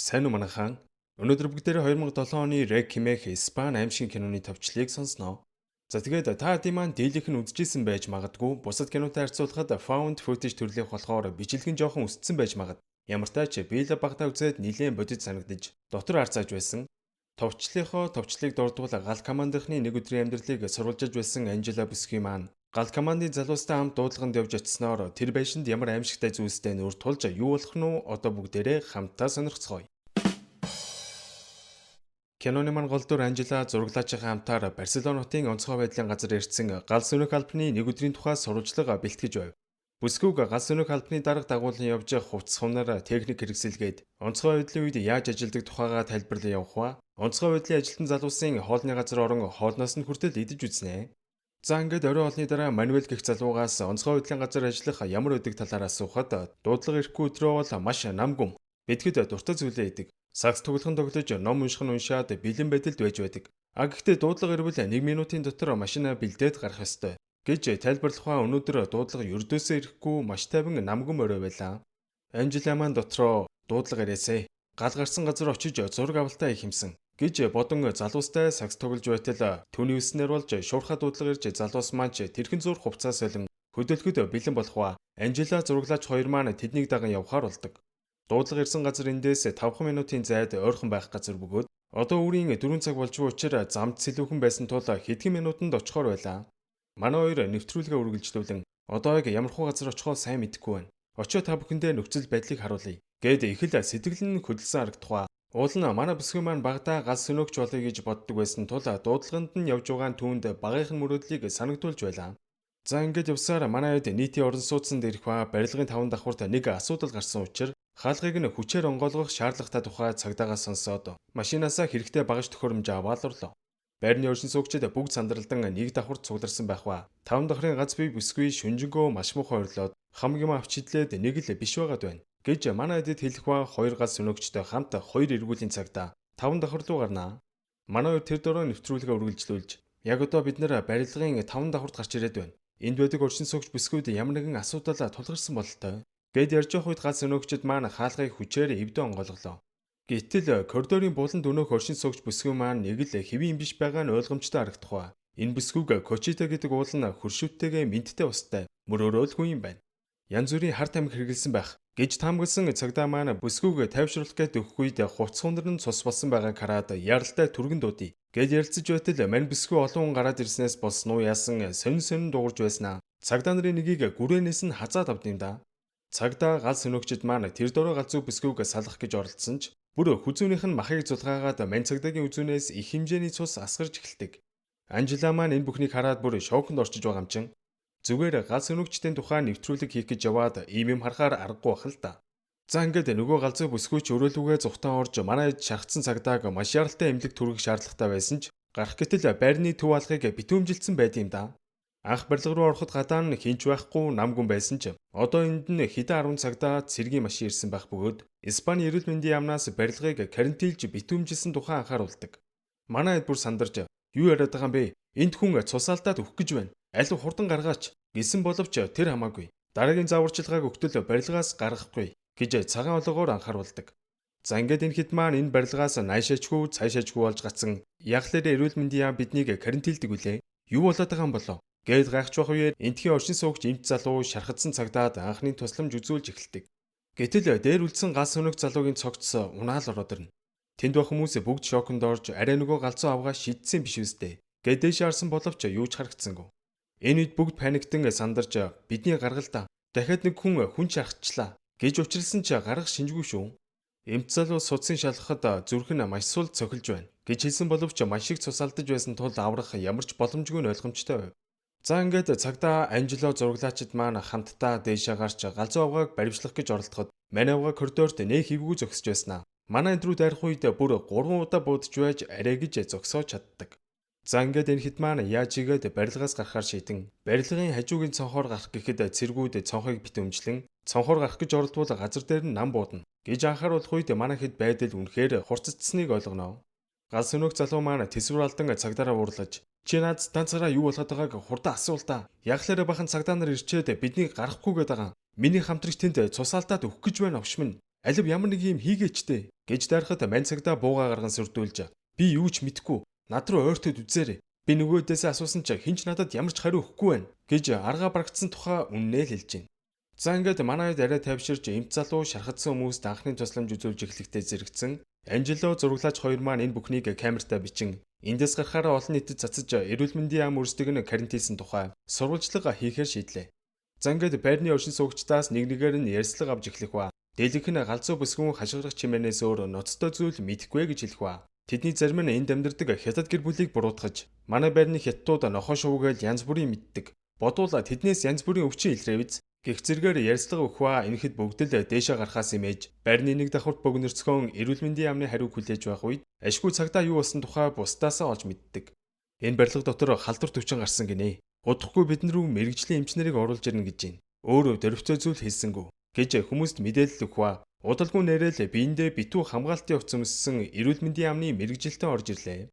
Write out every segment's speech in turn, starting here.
Сайн уу манайхан? Өнөөдөр бүгдээрээ 2007 оны Рэг хэмээх Испани аимшиг киноны товчлыг сонсноо. За тэгээд та тийм маань дийлэх нь үзчихсэн байж магадгүй. Бусад кинотой харьцуулахад found footage төрлийнх болохоор бичлэг нь жоохон өссөн байж магад. Ямар ч тач би л багтаа үзээд нилээн бодит санагдаж дотор харцааж байсан. Товчлыг дурдвал гал командынхны нэг өдрийн амьдралыг сурвалжиж байсан Анжела Бүсгүй маань гал командын залуустай хамт дуудлаганд явж очисноор тэр байшинд ямар аимшигтай зүйлстэй нүүр тулж юу болох нь одоо бүгдээрээ хамтдаа сонирхцгоё. Киноны маань гол дүр Анжела зураглаачийн хамтаар Барселона хотын онцгой байдлын газар ирсэн гал сүнэг албаны нэг өдрийн тухай сурвалжлага бэлтгэж байв. Бүсгүйг гал сүнэг албаны дарга дагуулan явж хувцас хунаар техник хэрэгсэлгээд онцгой байдлын үед яаж ажилдаг тухайгаа тайлбарлан явах ба онцгой байдлын ажилтан залуусын хоолны газар орон хоолноос нь хүртэл идэж үзнэ. За ингээд орой олны дараа Мануэль гэх залуугаас онцгой байдлын газар ажиллах ямар өдөг талаар асуухад дуудлага ирэхгүй өдрөө бол маш намгүм. Бидгэд дуртай зүйлээ идэг. Сакс тоглохын тоглож ном унших нь уншаад бэлэн байдалд байж байдаг. Гэхдээ дуудлага ирвэл 1 минутын дотор машина бэлдээд гарах ёстой гэж тайлбарлах ба өнөөдөр дуудлага ердөөсөө ирэхгүй маш тайван намгүм орой байлаа. Анжела маань дотроо дуудлага ирээсэй. Гал гарсан газар очиж зураг авалтаа их юмсан гэж бодон залуустай сакс тоглож байтал түүний үснээр болж шуурхаа дуудлага ирж залуус маань тэрхэн зур хувцас солон хөдөлгөд бэлэн болох ба Анжела зураглаач хоёр маань тэднийг даган явхаар болдог. Дуудлага ирсэн газар эндээс 5 минутын зайд ойрхон байх газар бөгөөд одоо үрийн 4 цаг болж буй учраас замд сэлүүхэн байсан тул хэдхэн минутанд очихоор байлаа. Манай хоёр нэвтрүүлгээ үргэлжлүүлэн одоо яг ямархуу газар очихоо сайн мэдэхгүй байна. Очоо та бүхэндээ нөхцөл байдлыг харуулъя. Гэд их л сэтгэл нь хөдөлсөн харагдах ба уул нь манай бүсгүй маань багада гал сөнөөгч болъё гэж боддог байсан тул дуудлаганд нь явж байгаа түүнд багийнхан мөрөөдлийг санагдуулж байлаа. За ингээд явсаар манай хэд нийтийн орон сууцнд ирэх ба барилгын таван давхурт нэг асуудал гарсан учраас хаалгыг нь хүчээр онгойлгох шаардлагатай тухай цагдаагаа сонсоод машинаасаа хэрэгтэй багаж төхөөрөмж аваад орлоо. Байрны оршин суугчид бүгд сандралдан нэг давхурт цугларсан байх ба таван давхрын гац бие бүсгүй шүнжэнгөө маш муухай орлоод хам юм авч идлээд нэг л биш байгаад байна гэж манай хэдэд хэлэх ба хоёр гал сөнөгчтэй хамт хоёр эргүүлийн цагдаа таван давхар руу гарнаа. Манай хоёр тэр дөрөв нэвтрүүлгээ үргэлжлүүлж яг одоо бид нэр барилгын таван давхурт гарч ирээд байна. Энд байдаг оршин суугч бүсгүйд ямар нэгэн асуудал тулгарсан бололтой гэд ярьж явах үед гал сөнөгчд маань хаалгыг хүчээр эвдэн онгойлголоо. Гэтэл коридорын буланд өнөөх оршин суугч бүсгүй маань нэг л хэвийн биш байгаа нь ойлгомжтой харагдах ба энэ бүсгүйг Кочита гэдэг уул нь хөршүүттэйгээ мэдтэй устай мөрөөрөө л хүн юм байна. Янз бүрийн харт амиг хэрэгэлсэн байх гэж таамагласан цагдаа маань бүсгүйг тайвшруулах гээд өгөх үед хувцас хундар нь цус болсон байгааг хараад яралтай түргэн дуудъя гэж ярилцаж байтал мань бүсгүй олон хүн гараад ирснээс болсон уу яасан сонин дуугарч байснаа. Цагдаа нарын нэгийг гүрээнээс нь хазаад авд юм да. Цагдаа гал сөнөгчд маань тэр дөрөв галзуу бүсгүйг салах гэж оролдсон ч бүр хүзүүнийх нь махыг зулгаагаад мань цагдаагийн үзүүнээс их хэмжээний цус асгарч эхэлдэг. Анжела маань энэ бүхнийг хараад бүр шоконд орчиж байгаа юм чин. Зүгээр гал сөнөгчдийн тухай нэвтрүүлэг хийх гэж яваад ийм юм харахаар аргагүй бах л да. За ингээд нөгөө галзуу бүсгүйч өрөөлүүгээ зүхтан орж манай шархсан цагдааг маш яралтай эмнэлэг түргэх шаардлагатай байсан ч гарах гэтэл байрны төв алгыг битүүмжилсэн байд юм да. Анх барилга руу ороход гадаа нь хинч байхгүй намгүн байсан ч одоо энд нь хэдэн 10 цагтаа цэргийн машин ирсэн байх бөгөөд Испани эрүүл мэндийн яамнаас барилгыг карантинлж битүүмжилсэн тухай анхааруулдаг. Манай хэд бүр сандарч юу яриад байгаа юм бэ? Энд хүн цусаалтаад өгөх гэж байна. Аль хурдан гаргаач гэсэн боловч тэр хамаагүй. Дараагийн зааварчилгааг өгтөл барилгаас гаргахгүй гэж цагаан олгоор анхааруулдаг. За ингээд энэ хэд маань энэ барилгаас наашаачгүй цаашаачгүй болж гацсан. Яг л эрүүл мэндийн яам биднийг карантинлдэг үлээ. Юу болоод байгаа юм болоо? Гээд гайхаж байх үеэр энтхийн оршин суугч эмт залуу шархадсан цагдаад анхны тусламж үзүүлж эхэлдэг. Гэтэл дээр үлдсэн гал сөнөг залуугийн цогц унаал ороод ирнэ. Тэнд байх хүмүүс бүгд шоконд орж арай нөгөө галзуу авгаа шидсэн биш үстэй. Гээд дэш харсан боловч юу ч харагдсангүй. Энэ үед бүгд паниктан сандарч бидний гаргалдаа дахиад нэг хүн шархачлаа гэж учралсан ч гарах шинжгүй шүү. Эмт залуу судсын шалгахад зүрх нь маш сул цохилж байна гэж хэлсэн боловч маш их цус алдаж байсан тул аврах ямар ч боломжгүй ойлгомжтой байв. За ингээд цагдаа Анжела зураглаачид маань хамтдаа дээшээ гарч галзуу авгааг баривчлах гэж оролдоход манай авгаа коридорт нэг хөвгүү зогсож байснаа. Манай энэ рүү дайрах үед бүр 3 удаа буудаж байж арай гэж зогсоож чаддаг. За ингээд энэ хэд маань яаж игээд барилгаас гарахаар шийдэн барилгын хажуугийн цонхоор гарах гэхэд цэргүүд цонхыг битүүмжлэн цонхоор гарах гэж оролдвол газар дээр нь нам буудна гэж анхааруулах үед манай хэд байдал үнэхээр хурццсныг ойлгоно. Гал сөнөг залуу маань тэсвэр алдан цагдаараа уурлаж чи наад станцаараа юу болоход байгааг хурдан асуул та. Яглаараа бахан цагдаа нар ирчээд биднийг гарахгүй гээд байгаа. Миний хамтрагч тэнд цус алдаад өгөх гэж байна овш минь. Алив ямар нэг юм хийгээч дээ гэж дайрахад мань цагдаа бууга гарган сүрдүүлж би юу ч мэдэхгүй. Над руу ойртоод үзээрэй. Би нөгөөдөөсөө асуусан ч хинч надад ямар ч хариу өгөхгүй байна гэж аргаа барагдсан тухай үннээ л хэлж байна. За ингээд манай хэд арай тайвширч эмт залуу шархадсан хүмүүст анхны тусламж үзүүлж эхлэхдээ зэрэгцэн Анжело зураглаач хоёр маань энэ бүхнийг камертаа бичин эндээс гарахаараа олон нийтэд цацаж эрүүл мэндийн яам үрсдэг нь карантинсэн тухай сурвалжлага хийхээр шийдлээ. За ингээд байрны оршин суугчдаас нэг нэгээр нь ярьслага авч эхлэх ба дэлгэх нь галзуу бүсгүн хашгирах чимээнээс өөр ноцтой зүйл мэдэхгүй гэж хэлэх ба тэдний зарим нь энд амьдардаг хятад гэр бүлийг буруутгаж манай байрны хятадууд нохоо шуугээл янз бүрийн мэддэг. Бодвол тэднээс янз бүрийн өвчин илрээвз гэх зэргээр ярьслага өгөх ба энэхэд бүгд л дээшээ гарахаас имэж байрны нэг давхарт богинорцгон эрүүл мэндийн яамны хариу хүлээж байх үед ашгүй цагдаа юу болсон тухай бусдаасаа олж мэддэг. Энэ барилга дотор халдвар төвчин гарсан гинэ. Удахгүй бид нар рүү мэрэгжлийн эмчнэрийг оруулж ирнэ гэж байна. Өөрөө дөрвцөө зүйл хэлсэнгүү гэж хүмүүст мэдээлэл өгөх ба удалгүй нэрэл биендээ битүү хамгаалтын хувц өмссөн эрүүл мэндийн яамны мэрэгжилтэн орж ирлээ.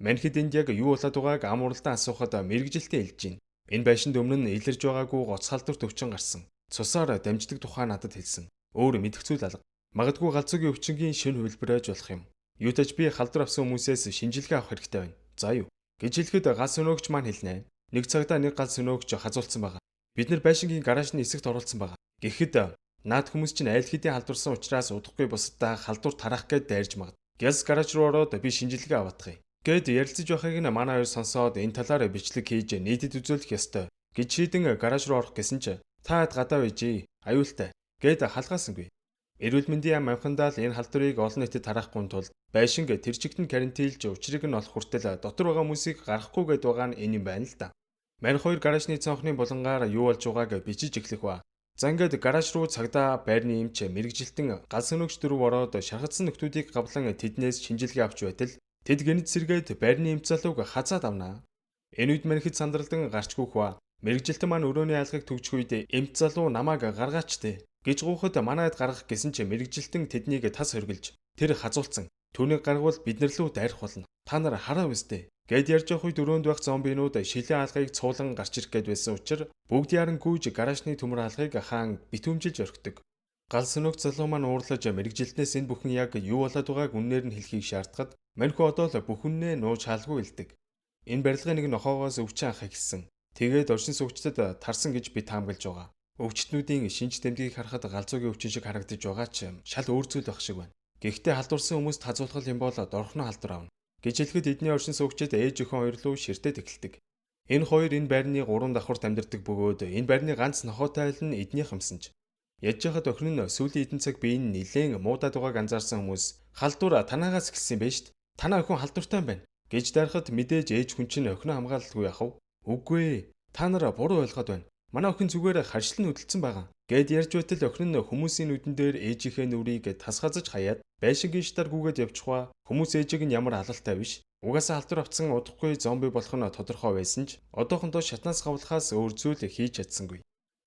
Манхид энд яг юу болоод байгааг ам уралдаан асуухад мэрэгжилтэн хэлж байна. Энэ байшинд өмнө нь илэрж байгаагүй гоц халдвар төвчин гарсан. Цусаар дэмждэг тухай надад хэлсэн. Өөр мэдэх зүйл алга. Магадгүй галзуугийн өвчнгийн шинэ хувилбарайж болох юм. Юутаж би халдвар авсан хүмүүсээс шинжилгээ авах хэрэгтэй байна. За юу гэж хэлэхэд галс өнөөгч маань хэлнэ. Нэг цагтаа нэг галс өнөөгч хазуулсан байгаа. Бид нар байшингийн гаражны эсэгт оруулсан байгаа. Гэхдээ наад хүмүүс чинь айл хэдийн халдварсан учраас удахгүй бусдаа халдвар тараах гээд дайрж магад. Гялс гараж руу ороод би шинжилгээ аваадах юм. Гэд ярилцаж байхыг нь манай хоёр сонсоод энэ талаар бичлэг хийж нийтэд үзүүлэх ёстой гэж шийдэн гараж руу орох гэсэн ч таад гадаа байжээ. Аюултай гэд халгаасангүй. Эрүүл мэндийн яам амхандаа л энэ халдварыг олон нийтэд тараахгүй тулд байшинг тэр чигтэн карантинлж учрыг нь олох хүртэл дотор байгаа хүмүүсийг гарахгүй гээд байгаа нь энэ юм байна л да. Мань хоёр гаражны цонхны булангаар юу болж байгааг бичиж эхлэх ба. За ингээд гараж руу цагдаа байрны эмч мэрэгжилтэн галс өнөөгч дөрөв ороод шархадсан нөхдүүдийг гавлан тэднээс шинжилгээ авч байтал тэд гэнэт сэргээд байрны эмч залууг хазаад авнаа. Энэ үед манхид сандралдан гарчгүй хва. Мэргэжилтэн маань өрөөний айлгыг төгжих үед эмч залуу намайг гаргаач дээ гэж гуйхад манайд гаргах гэсэн чи мэргэжилтэн тэднийг тас хоригилж тэр хазуулсан. Түүнийг гаргавал бид нар лүү дайрах болно. Та нар хараа үстэй. Гэд ярьж явах үед өрөөнд байх зомбинууд шилэн алгыг цуулан гарч ирэх гээд байсан учраас бүгд яран гүйж гаражны төмөр алгыг хаан битүүмжилж орхидог. Галс өнөөх залуу маань уурлаж мэргэжилтнээс энэ бүхэн яг юу болоод байгааг үннээр нь хэлхийг шаардахад маньхүү одоо л бүхнээ нууж хаалгүй илдэг. Энэ барилгын нэг нохоогоос өвчин анх ихсэн. Тэгээд оршин суугчдад тарсан гэж би таамаглаж байгаа. Өвчтнүүдийн шинж тэмдгийг харахад галзуугийн өвчин шиг харагдаж байгаа ч шал өөр зүйл байх шиг байна. Гэхдээ халдварсан хүмүүст хазуулах юм бол дорхно халдвар авна. Гэж хэлэхэд эдний оршин суугчид ээж өхөн хоёр луу ширтээд эхэлдэг. Энэ хоёр энэ байрны 3 давхарт амьдардаг бөгөөд энэ байрны ганц нохоотой айл нь эдний хамсанч. Яж хахад охин нь сүүлийн эдэн цаг биеийн нилээн муудаад байгааг анзаарсан хүмүүс халдвар танаагаас эхэлсэн байж шít. Танаа охин халдвартай юм байна гэж дайрахад мэдээж ээж хүн чинь охиноо хамгаалалгүй яах вэ? Үгүй ээ. Та нар буруу ойлгоод байна. Манай охин зүгээр харшил нь хөдөлсөн байгаа. Гэд ярьж байтал охин нь хүмүүсийн нүдэн дээр ээжийнхээ нүрийг тасгазаж хаяад байшингийн шатаар гүгээд явчихва. Хүмүүс ээжийг нь ямар алалтай биш. Угаасаа халдвар авсан удахгүй зомби болох нь тодорхой байсан ч одоохондоо шатнаас гавлахаас өөр зүйл хийж чадсангүй.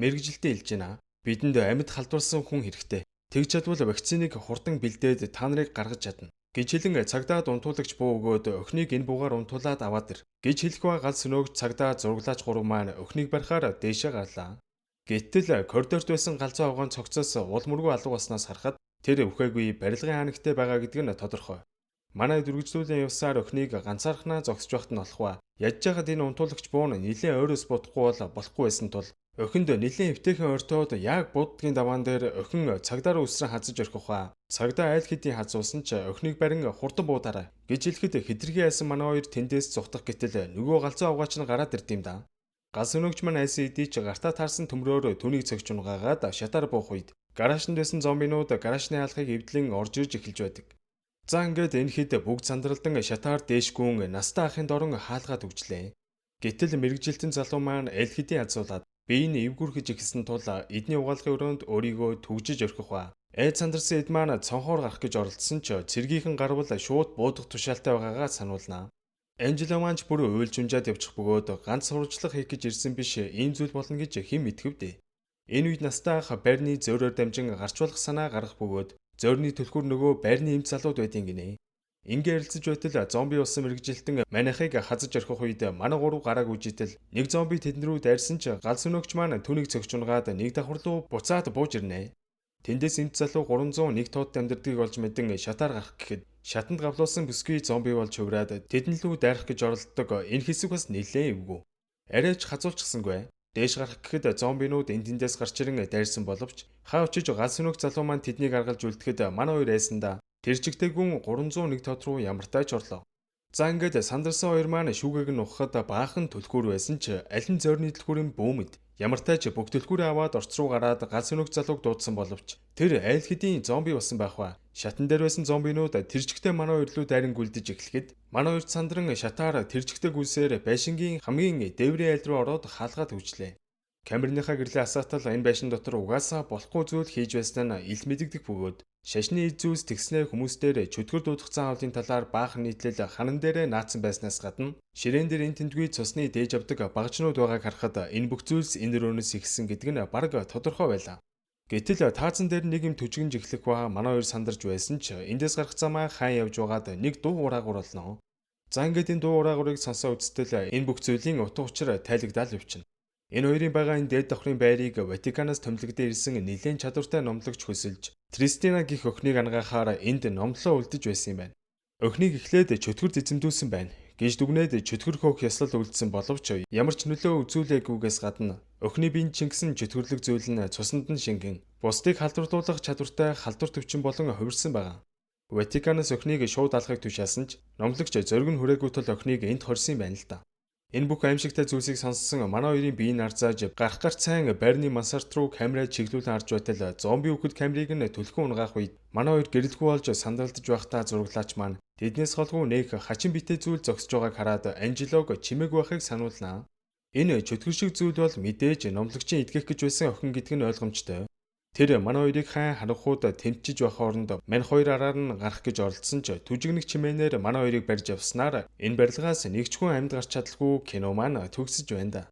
Мэргэжилтээ хэлж байна. Бидэнд амьд халдварсан хүн хэрэгтэй. Тэгж чадвал вакциныг хурдан бэлдээд та нарыг гаргаж чадна гэж хэлэн цагдаад унтуулагч буу өгөөд охиныг энэ буугаар унтуулад аваад ир гэж хэлэх ба галс өнөөгч цагдаа зураглаач гурав маань охиныг барихаар дээшээ гарлаа. Гэтэл коридорт байсан галзуу авгаан цогцоос уул мөргөө алга болсноос харахад тэр өвхөөгүй барилгын хаанигтай байгаа гэдэг нь тодорхой. Манай дүргэжлүүлэн явсаар охиныг ганцаархнаа зогсож байхад нь болохгүй. Ядж байхад энэ унтуулагч буу нь нэлээд ойроос бодохгүй бол болохгүй байсан тул охинд нэлээд эвтэйхэн ойртоод яг буддгийн даваан дээр охин цагдаа руу үсрэн хазаж орхих ба цагдаа айл хэдийн хазуусан ч охиныг барин хурдан буудаарай гэж хэлэхэд хитрхи айсан манай хоёр тэндээс зугтах гэтэл нөгөө галзуу авгаач нь гараад ирд юм да. Галс өнөөгч маань айсан эдий ч гартаа таарсан төмрөөр түүнийг цогч унгаагаад шатаар буух үед гаражнд байсан зомбинууд гаражны хаалгыг эвдлэн орж ирж эхэлж байдаг. За ингээд энэ хэд бүгд сандралдан шатаар дээшгүүн настаа ахын дорон хаалгаад өгчлээ. Гэтэл мэрэгжилтэн залуу маань аль хэдийн азуулаад биеийн эвгүрхэж ихсэн тул эдний угаалгын өрөөнд өөрийгөө түгжиж орхих ба айд сандарсан эд маань цонхоор гарах гэж оролдсон ч цэргийнхэн гарвал шууд буудах тушаалтай байгаагаа сануулнаа. Анжело маань бүр уйлж унжаад явчих бөгөөд ганц сурвалжлага хийх гэж ирсэн биш ийм зүйл болно гэж хэн мэдхэвдээ. Энэ үед настаа ах байрны зөөрөөр дамжин гарч болох санаа гарах бөгөөд зөөрний төлхөр нөгөө байрны эмч залууд байдیں гинэ. Ингээ ярилцаж байтал зомби болсон мэрэгжилтэн манайхыг хазаж орхих үед манай гурав гарааг үжитэл нэг зомби тэдэн рүү дайрсан ч галс өнөөгч маань түүнийг цогч унгаад нэг давхар руу буцаад бууж ирнэ. Тэндээс энд залуу 301 тоод амьдрдгийг олж мэдэн шатаар гарах гэхэд шатанд гавлуулсан бүсгүй зомби болж хөгрөөд тэдэн лүү дайрах гэж оролддог энэ хэсэг бас нэлээд эвгүй. Арайч хазуулчихсангүй. Дээш гарах гэхэд зомбинууд энд тэндээс гарч ирэн дайрсан боловч хаа очиж галс өнөг залуу маань тэднийг аргалж үлдэхэд манай хоёр айсандаа тэр чигтээ гүн 301 тод руу ямартай ч орлоо. За ингээд сандарсан хоёр маань шүүгээг нь ухахад баахан түлхүүр байсан ч аль нь зойрны түлхүүрийн бөөмөд ямартай ч бүх түлхүүрээ аваад орц руу гараад галс өнөг залууг дуудсан боловч тэр айл хэдийн зомби болсон байх ба. Шатан дээр байсан зомбинууд тэр чигтээ манай хоёр руу дайран гүйлдэж эхлэхэд манай хоёрт сандран шатаар тэр чигтээ гүйсээр байшингийн хамгийн дээврийн айл руу ороод хаалгаад хөвчлээ. Камерныхаа гэрлээ асаатал энэ байшин дотор угаасаа болохгүй зүйл хийж байсан нь ил мэдэгдэх бөгөөд шашны эд зүйлс тэгснээ хүмүүстээр чөтгөр дуудах цаан хоолын талаар баахан нийтлэл ханан дээрээ наацсан байснаас гадна ширээн дээр энэ тэндгүй цусны дээж авдаг багжнууд байгааг харахад энэ бүх зүйлс энэ дөрөөнөөс ихсэн гэдэг нь бараг тодорхой байлаа. Гэтэл таазан дээр нэг юм төжигнж эхлэх ба манай хоёр сандарч байсан ч эндээс гарах замаа хаан явж байгаад нэг дуу ураагур болно. За ингээд энэ дуу ураагурыг сонсоо үзтэл энэ бүх зүйлийн утга учир тайлагдал явчихна. Энэ хоёрын байгаа энэ дээд давхрын байрыг Ватиканаас томилогдсон ирсэн нэлээд чадвартай номлогч хөсөлж Тристина гих охиныг ангаахаар энд номлоо үлдэж байсан юм байна. Охиныг эхлээд чөтгөр зэзэмдүүлсэн байна. Гиж дүгнээд чөтгөр хөөх яслал үлдсэн боловч ямар ч нөлөө үзүүлээгүйгээс гадна охины биенд чингсэн чөтгөрлөг зүйл нь цуснд нь шингэн бусдыг халдварлуулах чадвартай халдвар төвчин болон хувирсан байгаа. Ватиканаас охиныг шууд алахыг тушаасан ч номлогч зориг нь хүрээгүй тул охиныг энд хорсон юм байна л да. Энэ бүх аимшигтай зүйлсийг сонссон манай хоёрын биеийг арзааж гарах гарч сайн байрны мансарт руу камераа чиглүүлэн харж байтал зомби үхэд камерыг нь түлхэн унгаах үед манай хоёр гэрэлгүй болж сандралдаж байхдаа зураглаач маань тэднээс холгүй нэг хачин битэй зүйл зогсож байгааг хараад Анжелог чимээг байхыг сануулнаа. Энэ чөтгөр шиг зүйл бол мэдээж номлогчийн идгэх гэж байсан охин гэдг нь ойлгомжтой. Тэр манай хоёрыг хаан харахууд тэмчиж байх оронд мань хоёр араар нь гарах гэж оролдсон ч түжигнэг чимээнээр манай хоёрыг барьж явснаар энэ барилгаас нэг ч хүн амьд гарч чадалгүй кино маань төгсөж байна да.